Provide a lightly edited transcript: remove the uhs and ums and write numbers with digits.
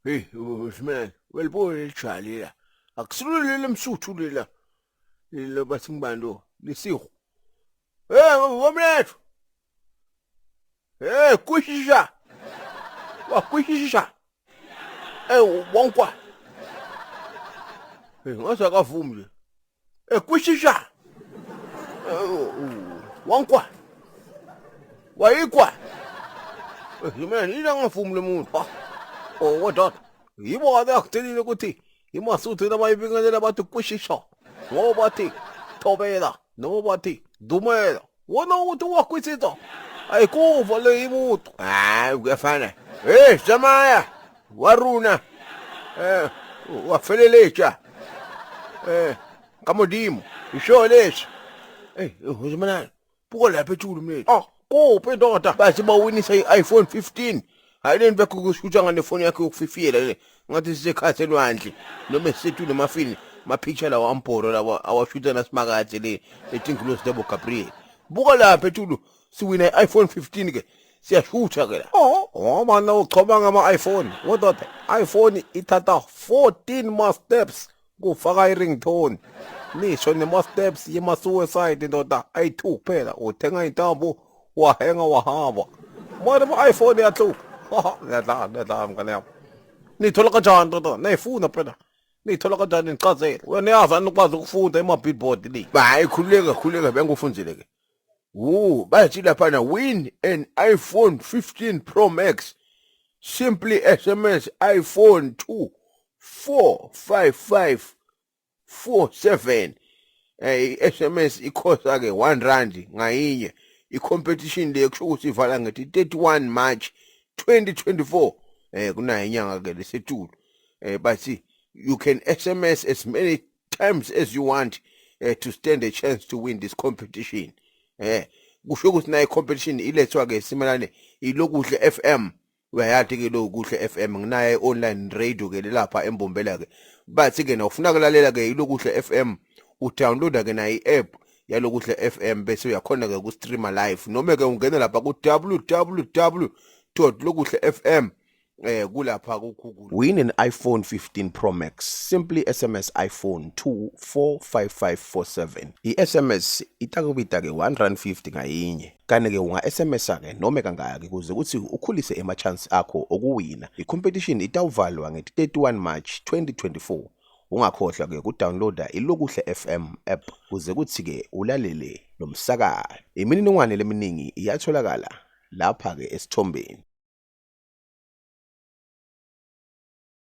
Hey, man, welibona lijali la. Akusululele emsuthu lela. Lelo bathi ngibando lisiho. Wamlethu. Kwishisha. Wakwishisha. Wonkwa. Ngasakavumi nje. Kwishisha. Wonkwa. Wayikwa. Man, ila ngafumi lemuntu. What? Yibo akutelile ukuthi imasuthu nabayibingelela bathi kwishisha. Ngobathi thobela, nobathi dumela. Wona ukuthi wakwisitho. Ayikuva le imuntu. Kuyafana. Jamaya. Waruna. Wafelelecha. Kamodimo. Isho leso. Uzimana. Buko lapha ethulu mnethu. Kuphi ndoda? Bathi bawinisa iPhone 15. Hayini bekho kushutsha ngane phone yakhe yokufifiyela le. Ngathi sisekhathi elwandle noma sisethu nemafini mapicture lawa amporo lawa awashuta nasimakathi le eTinkulos Debo Gabriel. Buka lapha ethulu siwina iPhone 15 ke siyashutha ke la. Manje uchoba ngama iPhone. Ndoda iPhone ithatha 14 more steps kufaka iringtone. Nisho nema steps yema suicide ndoda ayi2 kuphela uthenga intambo wahenga wahamba. Manje iPhone yahlupha. Ngiyadla mngane yami. Nithola kanjani ndoda? Nayifuna phela. Nithola kanjani nichazela? Wena yazana ukwazi ukufunda ema-billboard le. Hayi khululeka bengufundzile ke. Bathi lapha na win an iPhone 15 Pro Max. Simply SMS iPhone 2 45547. SMS ikhosta ke R1 ngayinye. I-competition le kusho ukuthi ivala ngethi 31 March 2024. Kunayo inyanga ke lesetulu. Bathi you can SMS as many times as you want to stand a chance to win this competition. Kusho ukuthi nayo competition ilethwa ke simelane iLokuhle FM. Uyayathi ke Lokuhle FM nginayo online radio ke lapha embombela ke. Bathi ke na ufuna ukulalela ke iLokuhle FM udownloada ke na i-app yaLokuhle FM bese uyakhona ke ku-streama live noma ke ungena lapha ku www.lokuhlefm kulapha ku win an iPhone 15 Pro Max. Simply SMS iPhone 2 45547. I-SMS itakubita ke R150 ngayinye. Kane ke unga SMS ke noma kangaka kuze ukuthi ukhulise ema chance akho okuwina. I-competition itawuvalwa nge-31 March 2024. Ungakhohlwa ke kudownloada iLokuhle FM app kuze kuthi ke ulalele nomsakazo. Imininingwane leminingi iyatholakala lapha ke esithombeni.